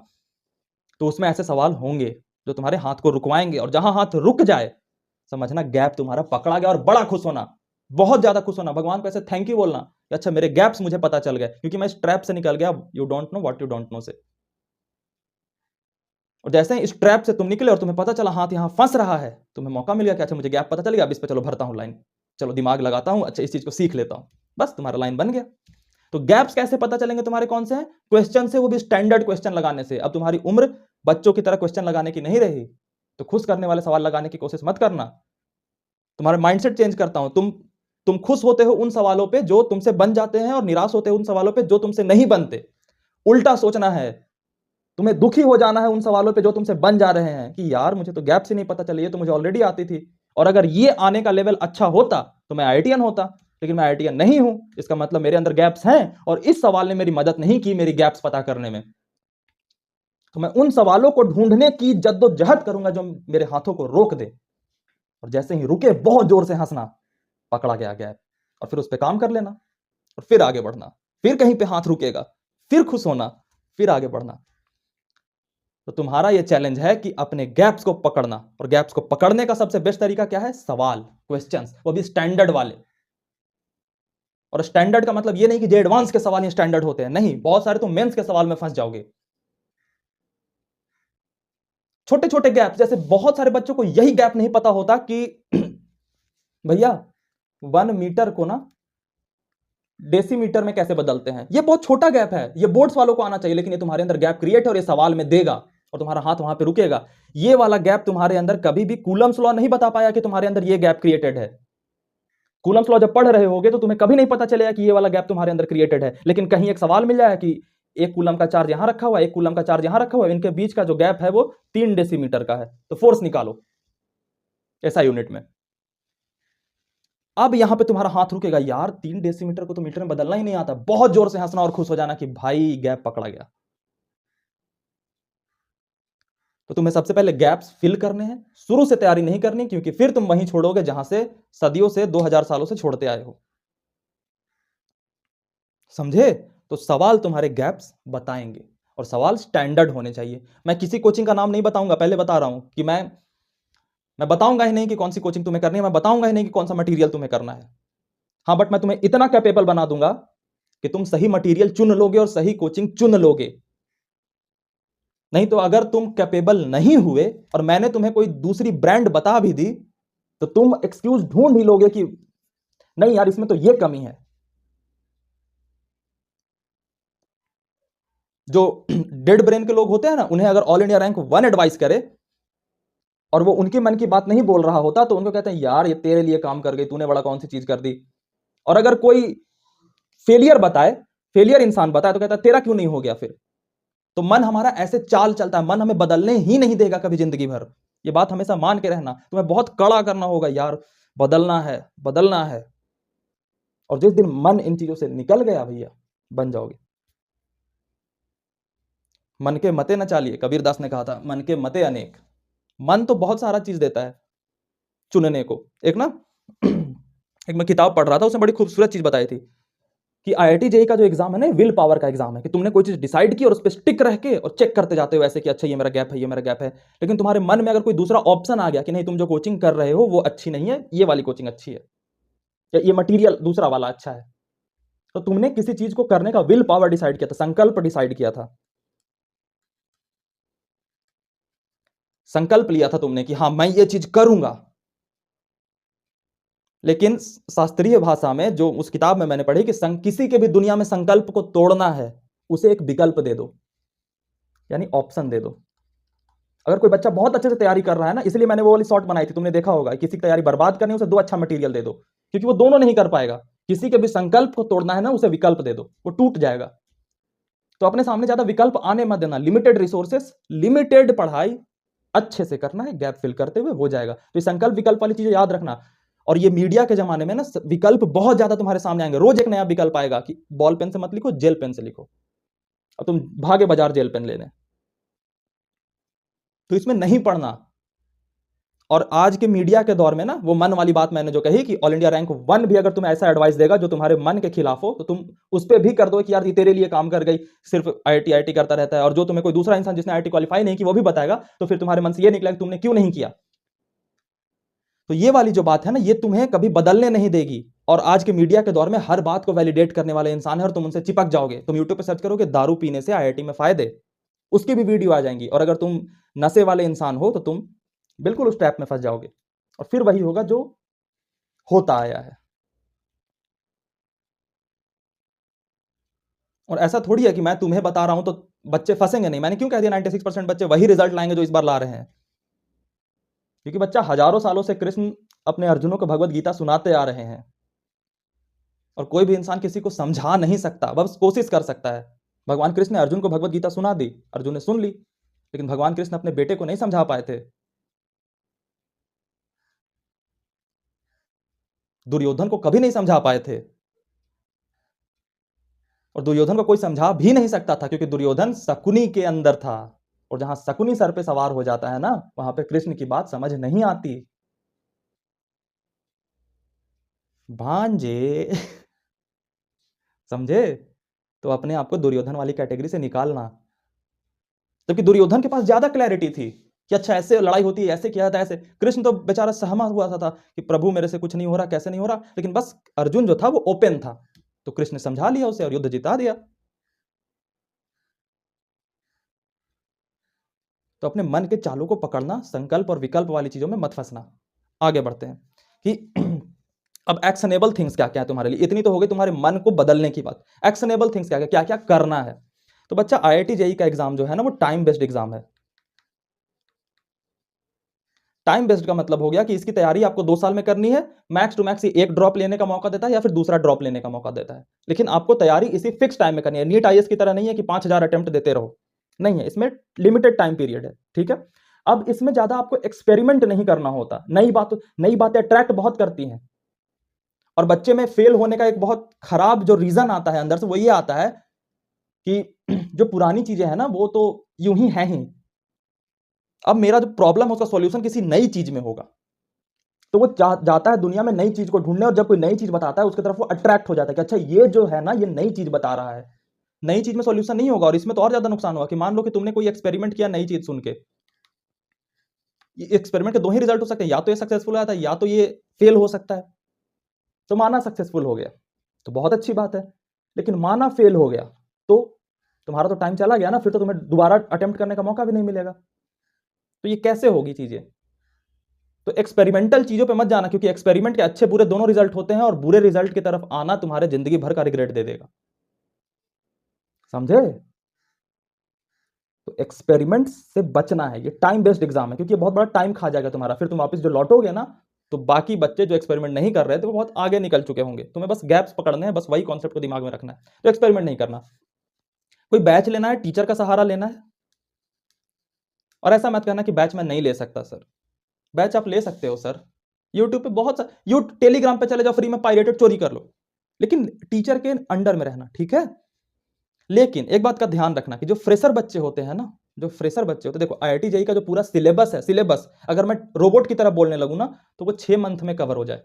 तो उसमें ऐसे सवाल होंगे जो तुम्हारे हाथ को रुकवाएंगे, और जहां हाथ रुक जाए समझना गैप तुम्हारा पकड़ा गया, और बड़ा खुश होना, बहुत ज्यादा खुश होना, भगवान को ऐसे थैंक यू बोलना कि अच्छा मेरे गैप्स मुझे पता चल गए, क्योंकि मैं इस ट्रैप से निकल गया, you don't know what you don't know से। और जैसे ही इस ट्रैप से तुम निकले और तुम्हें पता चला हाथ यहां फंस रहा है, तुम्हें मौका मिल गया कि अच्छा मुझे गैप पता चल गया, अब इस पे चलो भरता हूं लाइन, चलो दिमाग लगाता हूं, अच्छा इस चीज को सीख लेता हूं, बस तुम्हारा लाइन बन गया। तो गैप्स कैसे पता चलेंगे तुम्हारे कौन से हैं? क्वेश्चन से, वो भी स्टैंडर्ड क्वेश्चन लगाने से। अब तुम्हारी उम्र बच्चों की तरह क्वेश्चन लगाने की नहीं रही, तो खुश करने वाले सवाल लगाने की कोशिश मत करना। तुम्हारा माइंडसेट चेंज करता हूं। तुम खुश होते हो उन सवालों पे जो तुमसे बन जाते हैं, और निराश होते हो उन सवालों पे जो तुमसे नहीं बनते। उल्टा सोचना है। तुम्हें दुखी हो जाना है उन सवालों पे जो तुमसे बन जा रहे हैं कि यार मुझे तो गैप से नहीं पता चली, ये तो मुझे ऑलरेडी आती थी, और अगर ये आने का लेवल अच्छा होता तो मैं आईआईटीएन होता, लेकिन मैं आईआईटीएन नहीं हूं, इसका मतलब मेरे अंदर गैप्स हैं, और इस सवाल ने मेरी मदद नहीं की मेरी गैप्स पता करने में। तो मैं उन सवालों को ढूंढने की जद्दोजहद करूंगा जो मेरे हाथों को रोक दे, और जैसे ही रुके बहुत जोर से हंसना, पकड़ा गया गैप, और फिर उस पर काम कर लेना, और फिर आगे बढ़ना। फिर कहीं पे हाथ रुकेगा, फिर खुश होना, फिर आगे बढ़ना। तो तुम्हारा यह चैलेंज है कि अपने गैप्स को पकड़ना, और गैप्स को पकड़ने का सबसे बेस्ट तरीका क्या है? सवाल, क्वेश्चंस, वो भी स्टैंडर्ड वाले। और स्टैंडर्ड का मतलब ये नहीं कि जो एडवांस के सवाल ही स्टैंडर्ड होते हैं, नहीं, बहुत सारे तुम मेंस के सवाल में फंस जाओगे। छोटे छोटे गैप, जैसे बहुत सारे बच्चों को यही गैप नहीं पता होता कि भैया 1 मीटर को ना डेसीमीटर में कैसे बदलते हैं। ये बहुत छोटा गैप है, ये बोर्ड्स वालों को आना चाहिए, लेकिन ये तुम्हारे अंदर गैप क्रिएट है और ये सवाल में देगा और तुम्हारा हाथ वहां पे रुकेगा। ये वाला गैप तुम्हारे अंदर कभी भी कूलम्स लॉ नहीं बता पाया कि तुम्हारे अंदर ये गैप क्रिएटेड है। कूलम्स लॉ जब पढ़ रहे होगे तो तुम्हें कभी नहीं पता चलेगा कि ये वाला गैप तुम्हारे अंदर क्रिएटेड है, लेकिन कहीं एक सवाल मिल जाए कि एक कूलम का चार्ज यहां रखा हुआ है, एक कूलम का चार्ज यहां रखा हुआ है, इनके बीच का जो गैप है वो 3 डेसीमीटर का है, तो फोर्स निकालो ऐसा यूनिट में। अब यहां पे तुम्हारा हाथ रुकेगा, यार 3 डेसीमीटर को तो मीटर में बदलना ही नहीं आता, बहुत जोर से हंसना और खुश हो जाना कि भाई गैप पकड़ा गया। तो तुम्हें सबसे पहले गैप्स फिल करने हैं, शुरू से तैयारी नहीं करनी, क्योंकि फिर तुम वहीं छोड़ोगे जहां से सदियों से 2000 सालों से छोड़ते आए हो। समझे? तो सवाल तुम्हारे गैप्स बताएंगे और सवाल स्टैंडर्ड होने चाहिए। मैं किसी कोचिंग का नाम नहीं बताऊंगा, पहले बता रहा हूं कि मैं बताऊंगा ही नहीं कि कौन सी कोचिंग तुम्हें करनी है, मैं बताऊंगा ही नहीं कि कौन सा मटेरियल तुम्हें करना है। हाँ, बट मैं तुम्हें इतना कैपेबल बना दूंगा कि तुम सही मटेरियल चुन लोगे और सही कोचिंग चुन लोगे। नहीं तो अगर तुम कैपेबल नहीं हुए और मैंने तुम्हें कोई दूसरी ब्रांड बता भी दी तो तुम एक्सक्यूज ढूंढ ही लोगे कि नहीं यार इसमें तो ये कमी है। जो डेड ब्रेन के लोग होते हैं ना, उन्हें अगर ऑल इंडिया रैंक 1 एडवाइस करे और वो उनके मन की बात नहीं बोल रहा होता तो उनको कहते हैं यार ये तेरे लिए काम कर गई, तूने बड़ा कौन सी चीज कर दी। और अगर कोई फेलियर बताए, फेलियर इंसान बताए, तो कहता है तेरा क्यों नहीं हो गया फिर। तो मन हमारा ऐसे चाल चलता है, मन हमें बदलने ही नहीं देगा कभी जिंदगी भर। ये बात हमेशा मान के रहना, तुम्हें बहुत कड़ा करना होगा यार, बदलना है बदलना है। और जिस दिन मन इन चीजों से निकल गया भैया, बन जाओगे। मन के मते न चालिए, कबीर दास ने कहा था, मन के मते अनेक। मन तो बहुत सारा चीज देता है चुनने को। एक ना एक मैं किताब पढ़ रहा था, उसने बड़ी खूबसूरत चीज बताई थी कि आईआईटी जेईई का जो एग्जाम है ना, विल पावर का एग्जाम है, कि तुमने कोई चीज डिसाइड की और उस पर स्टिक रह के और चेक करते जाते हो ऐसे कि अच्छा ये मेरा गैप है, ये मेरा गैप है। लेकिन तुम्हारे मन में अगर कोई दूसरा ऑप्शन आ गया कि नहीं तुम जो कोचिंग कर रहे हो वो अच्छी नहीं है, ये वाली कोचिंग अच्छी है, या ये मटीरियल दूसरा वाला अच्छा है, तो तुमने किसी चीज को करने का विल पावर डिसाइड किया था, संकल्प डिसाइड किया था, संकल्प लिया था तुमने कि हाँ मैं ये चीज करूंगा। लेकिन शास्त्रीय भाषा में जो उस किताब में मैंने पढ़ी कि किसी के भी दुनिया में संकल्प को तोड़ना है, उसे एक विकल्प दे दो, यानी ऑप्शन दे दो। अगर कोई बच्चा बहुत अच्छे से तैयारी कर रहा है ना, इसलिए मैंने वो वाली शॉर्ट बनाई थी, तुमने देखा होगा, किसी की तैयारी बर्बाद करनी है उसे 2 अच्छा मटेरियल दे दो, क्योंकि वो दोनों नहीं कर पाएगा। किसी के भी संकल्प को तोड़ना है ना, उसे विकल्प दे दो, वो टूट जाएगा। तो अपने सामने ज्यादा विकल्प आने मत देना, लिमिटेड रिसोर्सेस, लिमिटेड पढ़ाई अच्छे से करना है, गैप फिल करते हुए हो जाएगा। तो ये संकल्प विकल्प वाली चीजें याद रखना। और ये मीडिया के जमाने में ना विकल्प बहुत ज्यादा तुम्हारे सामने आएंगे, रोज एक नया विकल्प आएगा कि बॉल पेन से मत लिखो, जेल पेन से लिखो, अब तुम भागे बाजार जेल पेन लेने। तो इसमें नहीं पढ़ना। और आज के मीडिया के दौर में ना, वो मन वाली बात मैंने जो कही कि ऑल इंडिया रैंक 1 भी अगर तुम्हें ऐसा एडवाइस देगा जो तुम्हारे मन के खिलाफ हो, तो तुम उस पर भी कर दो कि यार ये तेरे लिए काम कर गई, सिर्फ आईआईटी करता रहता है। और जो तुम्हें कोई दूसरा इंसान जिसने आईआईटी क्वालिफाई नहीं की वो भी बताएगा, तो फिर तुम्हारे मन से ये निकला कि तुमने क्यों नहीं किया। तो ये वाली जो बात है ना, ये तुम्हें कभी बदलने नहीं देगी। और आज के मीडिया के दौर में हर बात को वैलिडेट करने वाले इंसान है और तुम उनसे चिपक जाओगे। तुम यूट्यूब पे सर्च करोगे दारू पीने से आईआईटी में फायदे, उसकी भी वीडियो आ जाएंगी। और अगर तुम नशे वाले इंसान हो तो तुम बिल्कुल उस ट्रैप में फंस जाओगे और फिर वही होगा जो होता आया है। और ऐसा थोड़ी है कि मैं तुम्हें बता रहा हूं तो बच्चे फंसेंगे नहीं। मैंने क्यों कह दिया 96% बच्चे वही रिजल्ट लाएंगे जो इस बार ला रहे हैं? क्योंकि बच्चा हजारों सालों से कृष्ण अपने अर्जुनों को भगवत गीता सुनाते आ रहे हैं और कोई भी इंसान किसी को समझा नहीं सकता, बस कोशिश कर सकता है। भगवान कृष्ण ने अर्जुन को भगवत गीता सुना दी, अर्जुन ने सुन ली, लेकिन भगवान कृष्ण अपने बेटे को नहीं समझा पाए थे। दुर्योधन को कभी नहीं समझा पाए थे और दुर्योधन को कोई समझा भी नहीं सकता था, क्योंकि दुर्योधन शकुनी के अंदर था। और जहां शकुनी सर पे सवार हो जाता है ना, वहां पे कृष्ण की बात समझ नहीं आती। भांजे समझे? तो अपने आप को दुर्योधन वाली कैटेगरी से निकालना। जबकि दुर्योधन के पास ज्यादा क्लैरिटी थी कि अच्छा ऐसे लड़ाई होती है, ऐसे किया जाता है, ऐसे। कृष्ण तो बेचारा सहमा हुआ था कि प्रभु मेरे से कुछ नहीं हो रहा, कैसे नहीं हो रहा। लेकिन बस अर्जुन जो था वो ओपन था, तो कृष्ण ने समझा लिया उसे और युद्ध जिता दिया। तो अपने मन के चालों को पकड़ना, संकल्प और विकल्प वाली चीजों में मत फंसना। आगे बढ़ते हैं कि अब एक्शनेबल थिंग्स क्या क्या है तुम्हारे लिए, इतनी तो हो गई तुम्हारे मन को बदलने की बात। एक्शनेबल थिंग्स क्या क्या क्या क्या करना है। तो बच्चा IIT जेईई का एग्जाम जो है ना वो टाइम बेस्ड एग्जाम है। टाइम बेस्ड का मतलब हो गया कि इसकी तैयारी आपको 2 साल में करनी है, मैक्स टू मैक्स एक ड्रॉप लेने का मौका देता है या फिर दूसरा ड्रॉप लेने का मौका देता है, लेकिन आपको तैयारी इसी फिक्स टाइम में करनी है। नीट IAS की तरह नहीं है कि 5,000 अटेम्प्ट देते रहो, नहीं है, इसमें लिमिटेड टाइम पीरियड है, ठीक है। अब इसमें ज्यादा आपको एक्सपेरिमेंट नहीं करना होता, नई बातें अट्रैक्ट बहुत करती हैं। और बच्चे में फेल होने का एक बहुत खराब जो रीजन आता है अंदर से, वो ये आता है कि जो पुरानी चीजें हैं ना वो तो यूं ही हैं ही, अब मेरा जो प्रॉब्लम है उसका सॉल्यूशन किसी नई चीज में होगा। तो वो जाता है दुनिया में नई चीज को ढूंढने, और जब कोई नई चीज बताता है उसकी तरफ वो अट्रैक्ट हो जाता है कि अच्छा ये जो है ना ये नई चीज बता रहा है। नई चीज में सॉल्यूशन नहीं होगा, और इसमें तो और ज्यादा नुकसान होगा कि मान लो कि तुमने कोई एक्सपेरिमेंट किया नई चीज सुन के, एक्सपेरिमेंट के दो ही रिजल्ट हो सकते हैं, या तो ये सक्सेसफुल आता है या तो ये फेल हो सकता है। तो माना सक्सेसफुल हो गया तो बहुत अच्छी बात है, लेकिन माना फेल हो गया तो तुम्हारा तो टाइम चला गया ना, फिर तो तुम्हें दोबारा अटेम्प्ट करने का मौका भी नहीं मिलेगा। तो ये कैसे होगी चीजें। तो एक्सपेरिमेंटल चीजों पे मत जाना, क्योंकि एक्सपेरिमेंट के अच्छे बुरे दोनों रिजल्ट होते हैं, और बुरे रिजल्ट की तरफ आना तुम्हारे जिंदगी भर का रिग्रेट दे देगा, समझे। तो एक्सपेरिमेंट से बचना है, ये टाइम बेस्ड एग्जाम है, क्योंकि ये बहुत बड़ा टाइम खा जाएगा तुम्हारा। फिर तुम वापस जो लौटोगे ना तो बाकी बच्चे जो एक्सपेरिमेंट नहीं कर रहे थे वो बहुत आगे निकल चुके होंगे, तुम्हें बस गैप्स पकड़ने हैं, बस वही कॉन्सेप्ट को दिमाग में रखना है। तो एक्सपेरिमेंट नहीं करना, कोई बैच लेना है, टीचर का सहारा लेना है। और ऐसा मत कहना कि बैच मैं नहीं ले सकता सर, बैच आप ले सकते हो सर। यूट्यूब पे बहुत सा, टेलीग्राम पे चले जाओ, फ्री में पायरेटेड चोरी कर लो, लेकिन टीचर के अंडर में रहना, ठीक है। लेकिन एक बात का ध्यान रखना कि जो फ्रेशर बच्चे होते हैं ना, जो फ्रेशर बच्चे होते हैं, देखो IIT जेईई का जो पूरा सिलेबस है, सिलेबस अगर मैं रोबोट की तरह बोलने लगूं ना तो वो 6 मंथ में कवर हो जाए।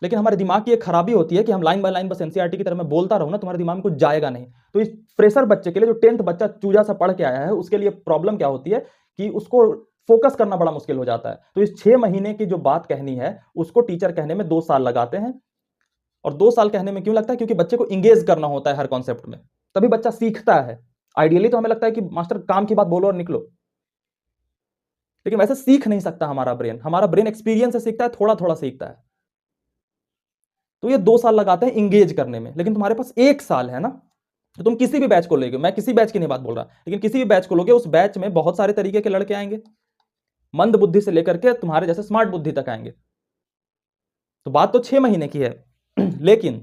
लेकिन हमारे दिमाग की एक खराबी होती है कि हम लाइन बाय लाइन बस NCERT की तरह मैं बोलता रहूं ना, तुम्हारे दिमाग में कुछ जाएगा नहीं। तो इस फ्रेशर बच्चे के लिए, जो 10th बच्चा चूजा सा पढ़ के आया है, उसके लिए प्रॉब्लम क्या होती है कि उसको फोकस करना बड़ा मुश्किल हो जाता है। तो इस 6 महीने की जो बात कहनी है उसको टीचर कहने में 2 साल लगाते हैं। और 2 साल कहने में क्यों लगता है, क्योंकि बच्चे को इंगेज करना होता है हर कॉन्सेप्ट में, तभी बच्चा सीखता है। आइडियली तो हमें लगता है कि मास्टर काम की बात बोलो और निकलो, लेकिन वैसे सीख नहीं सकता हमारा ब्रेन एक्सपीरियंस से सीखता है, थोड़ा थोड़ा सीखता है। तो ये 2 साल लगाते हैं इंगेज करने में, लेकिन तुम्हारे पास 1 साल है ना। तो तुम किसी भी बैच को लोगे, मैं किसी बैच की नहीं बात बोल रहा, लेकिन किसी भी बैच को लोगे, उस बैच में बहुत सारे तरीके के लड़के आएंगे, मंद बुद्धि से लेकर के तुम्हारे जैसे स्मार्ट बुद्धि तक आएंगे। तो बात तो 6 महीने की है लेकिन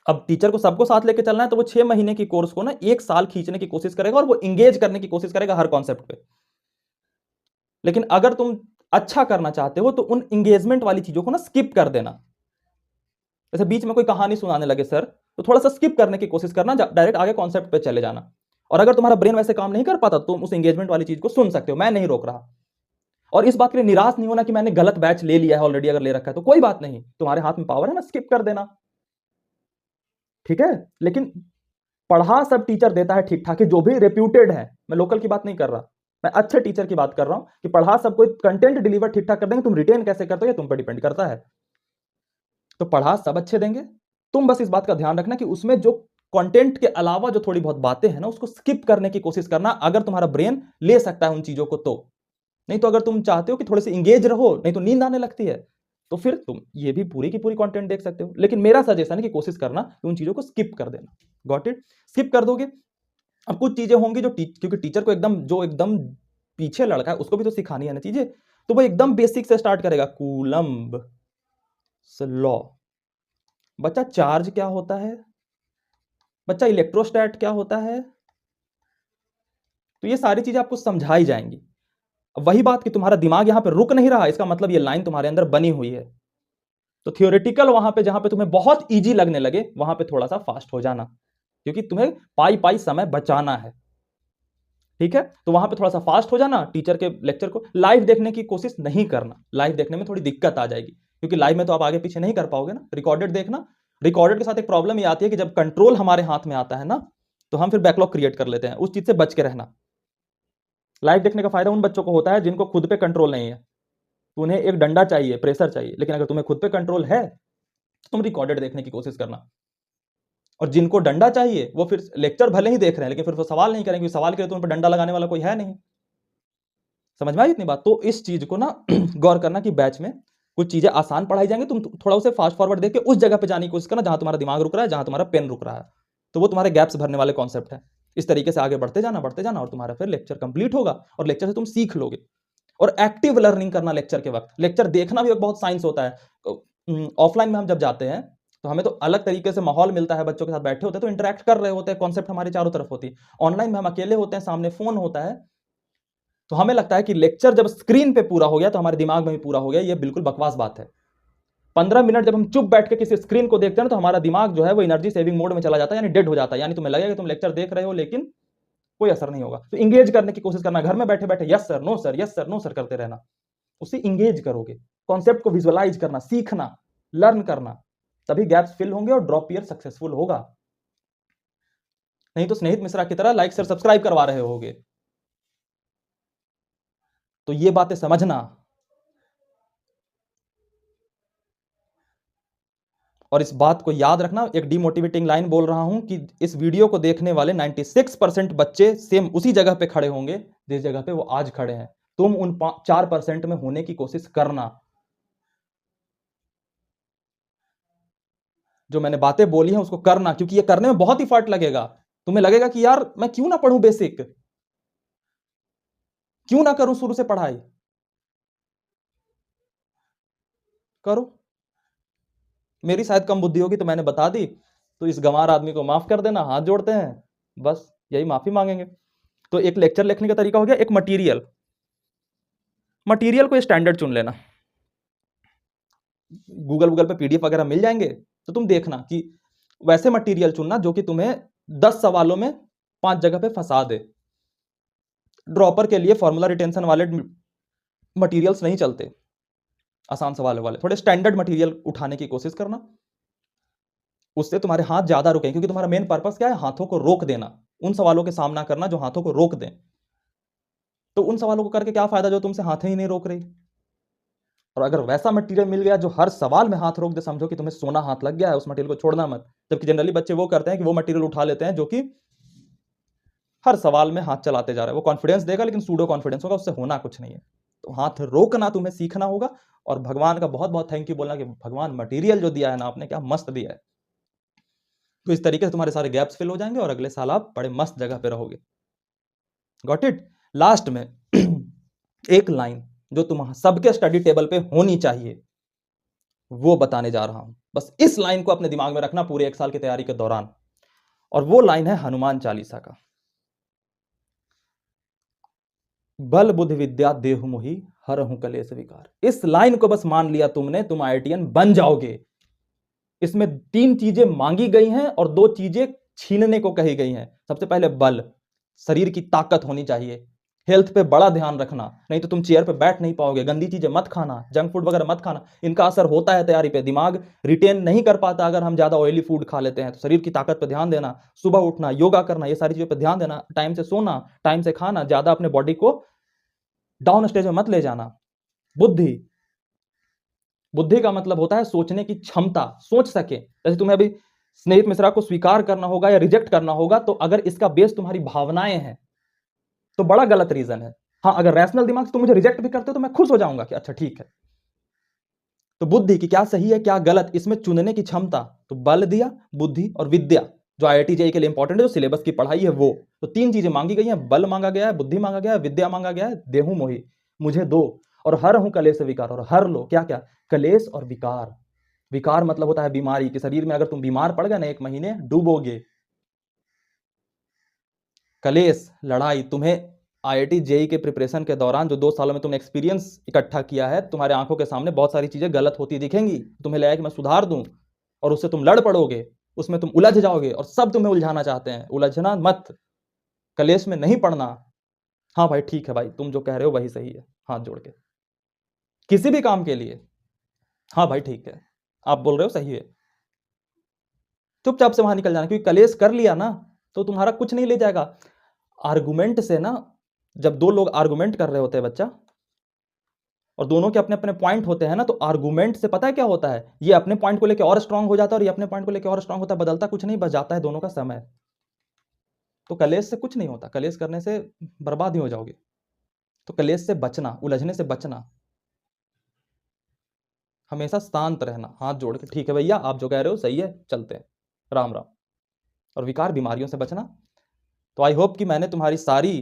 अब टीचर को सबको साथ लेके चलना है, तो वो 6 महीने की कोर्स को ना 1 साल खींचने की कोशिश करेगा, और वो इंगेज करने की कोशिश करेगा हर कॉन्सेप्ट पे। लेकिन अगर तुम अच्छा करना चाहते हो तो उन इंगेजमेंट वाली चीजों को ना स्किप कर देना। जैसे बीच में कोई कहानी सुनाने लगे सर, तो थोड़ा सा स्किप करने की कोशिश करना, डायरेक्ट आगे कॉन्सेप्ट पे चले जाना। और अगर तुम्हारा ब्रेन वैसे काम नहीं कर पाता तो तुम उस इंगेजमेंट वाली चीज को सुन सकते हो, मैं नहीं रोक रहा। और इस बात के लिए निराश नहीं होना कि मैंने गलत बैच ले लिया है ऑलरेडी, अगर ले रखा है तो कोई बात नहीं, तुम्हारे हाथ में पावर है ना स्किप कर देना, ठीक है। लेकिन पढ़ा सब टीचर देता है ठीक ठाक ही, जो भी रेप्यूटेड है, मैं लोकल की बात नहीं कर रहा, मैं अच्छे टीचर की बात कर रहा हूं कि पढ़ा सब कोई, कंटेंट डिलीवर ठीक ठाक कर देंगे, तुम रिटेन कैसे करते हो ये तुम पर डिपेंड करता है। तो पढ़ा सब अच्छे देंगे, तुम बस इस बात का ध्यान रखना कि उसमें जो कंटेंट के अलावा जो थोड़ी बहुत बातें हैं ना उसको स्किप करने की कोशिश करना, अगर तुम्हारा ब्रेन ले सकता है उन चीजों को तो। नहीं तो अगर तुम चाहते हो कि थोड़े से इंगेज रहो, नहीं तो नींद आने लगती है, तो फिर तुम ये भी पूरी की पूरी कंटेंट देख सकते हो। लेकिन मेरा सजेशन है कि कोशिश करना कि उन चीजों को स्किप कर देना। Got it. स्किप कर दोगे, अब कुछ चीजें होंगी जो क्योंकि टीचर को एकदम पीछे लड़का है उसको भी तो सिखानी है ना चीजें, तो वो एकदम बेसिक से स्टार्ट करेगा। कूलम्ब लॉ, बच्चा चार्ज क्या होता है, बच्चा इलेक्ट्रोस्टैट क्या होता है, तो ये सारी चीजें आपको समझाई जाएंगी। अब वही बात कि तुम्हारा दिमाग यहां पे रुक नहीं रहा, इसका मतलब ये लाइन तुम्हारे अंदर बनी हुई है। तो थियोरेटिकल वहां पे जहां पे तुम्हें बहुत इजी लगने लगे वहां पे थोड़ा सा फास्ट हो जाना, क्योंकि तुम्हें पाई पाई समय बचाना है, ठीक है। तो वहां पे थोड़ा सा फास्ट हो जाना, टीचर के लेक्चर को लाइव देखने की कोशिश नहीं करना, लाइव देखने में थोड़ी दिक्कत आ जाएगी, क्योंकि लाइव में तो आप आगे पीछे नहीं कर पाओगे ना। रिकॉर्डेड देखना, रिकॉर्डेड के साथ एक प्रॉब्लम ये आती है कि जब कंट्रोल हमारे हाथ में आता है ना तो हम फिर बैकलॉग क्रिएट कर लेते हैं, उस चीज से बच के रहना। लाइव देखने का फायदा उन बच्चों को होता है जिनको खुद पे कंट्रोल नहीं है, तो उन्हें एक डंडा चाहिए, प्रेशर चाहिए, लेकिन अगर तुम्हें खुद पे कंट्रोल है तो तुम रिकॉर्डेड देखने की कोशिश करना। और जिनको डंडा चाहिए वो फिर लेक्चर भले ही देख रहे हैं लेकिन फिर वो सवाल नहीं करेंगे, सवाल करें तो उन पर डंडा लगाने वाला कोई है नहीं। समझ में आई इतनी बात। तो इस चीज को ना गौर करना कि बैच में कुछ चीजें आसान पढ़ाई जाएंगी, तुम थोड़ा उसे फास्ट फॉरवर्ड देख के उस जगह पे जाने की कोशिश करना जहां तुम्हारा दिमाग रुक रहा है, जहां तुम्हारा पेन रुक रहा है। तो वो तुम्हारे गैप्स भरने वाले कॉन्सेप्ट है। इस तरीके से आगे बढ़ते जाना और तुम्हारा फिर लेक्चर कंप्लीट होगा और लेक्चर से तुम सीख लोगे। और एक्टिव लर्निंग करना लेक्चर के वक्त, लेक्चर देखना भी एक बहुत साइंस होता है। ऑफलाइन में हम जब जाते हैं तो हमें तो अलग तरीके से माहौल मिलता है, बच्चों के साथ बैठे होते हैं तो इंटरेक्ट कर रहे होते हैं, कॉन्सेप्ट हमारे चारों तरफ होती है। ऑनलाइन में हम अकेले होते हैं, सामने फोन होता है, तो हमें लगता है कि लेक्चर जब स्क्रीन पे पूरा हो गया तो हमारे दिमाग में भी पूरा हो गया। ये बिल्कुल बकवास बात है। 15 मिनट जब हम चुप बैठ के किसी स्क्रीन को देखते हैं तो हमारा दिमाग जो है वो एनर्जी सेविंग मोड में चला जाता है, यानी डेड हो जाता है। यानी तुम्हें लगेगा कि तुम लेक्चर देख रहे हो लेकिन कोई असर नहीं होगा। तो इंगेज करने की कोशिश करना, घर में बैठे बैठे yes sir, no sir, yes sir, no sir करते रहना, उससे इंगेज करोगे। कॉन्सेप्ट को विजुअलाइज करना, सीखना, लर्न करना, तभी गैप्स फिल होंगे और ड्रॉप ईयर सक्सेसफुल होगा। नहीं तो स्नेहित मिश्रा की तरह लाइक सर सब्सक्राइब करवा रहे होगे। तो ये बातें समझना। और इस बात को याद रखना, एक डीमोटिवेटिंग लाइन बोल रहा हूं कि इस वीडियो को देखने वाले 96% बच्चे सेम उसी जगह पे खड़े होंगे जिस जगह पे वो आज खड़े हैं। तुम उन 4% में होने की कोशिश करना। जो मैंने बातें बोली हैं उसको करना, क्योंकि ये करने में बहुत ही फर्क लगेगा। तुम्हें लगेगा कि यार मैं क्यों ना पढ़ूं बेसिक, क्यों ना करूं शुरू से पढ़ाई। करो। मेरी शायद कम बुद्धि होगी तो मैंने बता दी, तो इस गंवार आदमी को माफ कर देना। हाथ जोड़ते हैं, बस यही माफी मांगेंगे। तो एक लेक्चर लिखने का तरीका हो गया। एक मटेरियल, मटेरियल को स्टैंडर्ड चुन लेना। गूगल पे पीडीएफ वगैरह मिल जाएंगे, तो तुम देखना कि वैसे मटेरियल चुनना जो कि तुम्हें 10 सवालों में 5 जगह पे फंसा दे। ड्रॉपर के लिए फॉर्मूला रिटेंशन वाले मटेरियल्स नहीं चलते, आसान सवालों वाले। थोड़े स्टैंडर्ड मटेरियल उठाने की कोशिश करना, उससे तुम्हारे हाथ ज्यादा रुकें, क्योंकि तुम्हारा मेन पर्पस क्या है? हाथों को रोक देना, उन सवालों के सामना करना जो हाथों को रोक दें। तो उन सवालों को करके क्या फायदा जो तुमसे हाथ ही नहीं रोक रही। और अगर वैसा मटेरियल मिल गया जो हर सवाल में हाथ रोक दे, समझो कि तुम्हें सोना हाथ लग गया है, उस मटेरियल को छोड़ना मत। जबकि जनरली बच्चे वो करते हैं कि वो मटेरियल उठा लेते हैं जो कि हर सवाल में हाथ चलाते जा रहे हैं। वो कॉन्फिडेंस देगा लेकिन सूडो कॉन्फिडेंस होगा, उससे होना कुछ नहीं है। तो हाथ रोकना तुम्हें सीखना होगा। और भगवान का बहुत बहुत थैंक यू बोलना कि भगवान मटेरियल जो दिया है ना आपने, क्या मस्त दिया है। तो इस तरीके से तुम्हारे सारे गैप्स फिल हो जाएंगे और अगले साल आप बड़े मस्त जगह पे रहोगे। Got it. लास्ट में एक लाइन जो तुम सबके स्टडी टेबल पे होनी चाहिए वो बताने जा रहा हूं। बस इस लाइन को अपने दिमाग में रखना पूरे 1 साल की तैयारी के दौरान। और वो लाइन है हनुमान चालीसा का, बल बुद्धि विद्या देहु मोहि हरहु कलेश विकार। इस लाइन को बस मान लिया तुमने, तुम आईआईटीएन बन जाओगे। इसमें 3 चीजें मांगी गई हैं और 2 चीजें छीनने को कही गई हैं। सबसे पहले बल, शरीर की ताकत होनी चाहिए। हेल्थ पे बड़ा ध्यान रखना, नहीं तो तुम चेयर पे बैठ नहीं पाओगे। गंदी चीजें मत खाना, जंक फूड वगैरह मत खाना, इनका असर होता है तैयारी पे। दिमाग रिटेन नहीं कर पाता अगर हम ज्यादा ऑयली फूड खा लेते हैं। तो शरीर की ताकत पे ध्यान देना, सुबह उठना, योगा करना, ये सारी चीजों पे ध्यान देना, टाइम से सोना, टाइम से खाना, ज्यादा अपने बॉडी को डाउन स्टेज में मत ले जाना। बुद्धि, बुद्धि का मतलब होता है सोचने की क्षमता, सोच सके। जैसे तुम्हें अभी स्नेहित मिश्रा को स्वीकार करना होगा या रिजेक्ट करना होगा, तो अगर इसका बेस तुम्हारी भावनाएं हैं तो बड़ा गलत रीजन है। हाँ, अगर रैशनल दिमाग से तुम मुझे रिजेक्ट भी करते हो तो मैं खुश हो जाऊंगा कि अच्छा ठीक है। तो बुद्धि की क्या सही है क्या गलत, इसमें चुनने की क्षमता। तो बल दिया, बुद्धि और विद्या, जो आईआईटी जेईई के लिए इंपॉर्टेंट है, जो सिलेबस की पढ़ाई है वो। तो 3 चीजें मांगी गई हैं, बल मांगा गया है, बुद्धि मांगा गया है, विद्या मांगा गया है। देहु मोहि, मुझे दो। और हर हूं कलेश विकार, और हर लो क्या क्या, कलेश और विकार। विकार मतलब होता है बीमारी के शरीर में। अगर तुम बीमार पड़ गए ना 1 महीने डूबोगे। कलेश, लड़ाई, तुम्हें आईआईटी जेईई के प्रिपरेशन के दौरान जो 2 सालों में तुमने एक्सपीरियंस इकट्ठा किया है, तुम्हारे आंखों के सामने बहुत सारी चीजें गलत होती दिखेंगी। तुम्हें लगेगा कि मैं सुधार दूं, और उससे तुम लड़ पड़ोगे, उसमें तुम उलझ जाओगे और सब तुम्हें उलझाना चाहते हैं। उलझना मत, कलेश में नहीं पड़ना। हाँ भाई ठीक है भाई, तुम जो कह रहे हो वही सही है, हाथ जोड़ के किसी भी काम के लिए। हाँ भाई ठीक है, आप बोल रहे हो सही है। चुपचाप से वहां निकल जाना, क्योंकि कलेश कर लिया ना तो तुम्हारा कुछ नहीं ले जाएगा। आर्गुमेंट से ना, जब 2 लोग आर्गुमेंट कर रहे होते हैं बच्चा, और दोनों के अपने अपने पॉइंट होते हैं ना, तो आर्गुमेंट से पता है क्या होता है? ये अपने पॉइंट को लेकर और स्ट्रांग हो जाता है और ये अपने पॉइंट को लेकर और स्ट्रांग होता है। बदलता कुछ नहीं, बच जाता है दोनों का समय। तो कलेश से कुछ नहीं होता, कलेश करने से बर्बाद ही हो जाओगे। तो कलेश से बचना, उलझने से बचना। हमेशा शांत रहना, हाथ जोड़ के, ठीक है भैया आप जो कह रहे हो सही है, चलते हैं, राम राम। और विकार बीमारियों से बचना। तो आई होप कि मैंने तुम्हारी सारी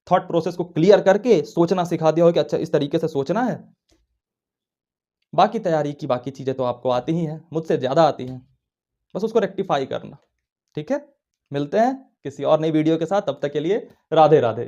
थॉट प्रोसेस को क्लियर करके सोचना सिखा दिया हो कि अच्छा इस तरीके से सोचना है। बाकी तैयारी की बाकी चीजें तो आपको आती ही हैं, मुझसे ज्यादा आती हैं, बस उसको रेक्टिफाई करना। ठीक है, मिलते हैं किसी और नई वीडियो के साथ, तब तक के लिए राधे राधे।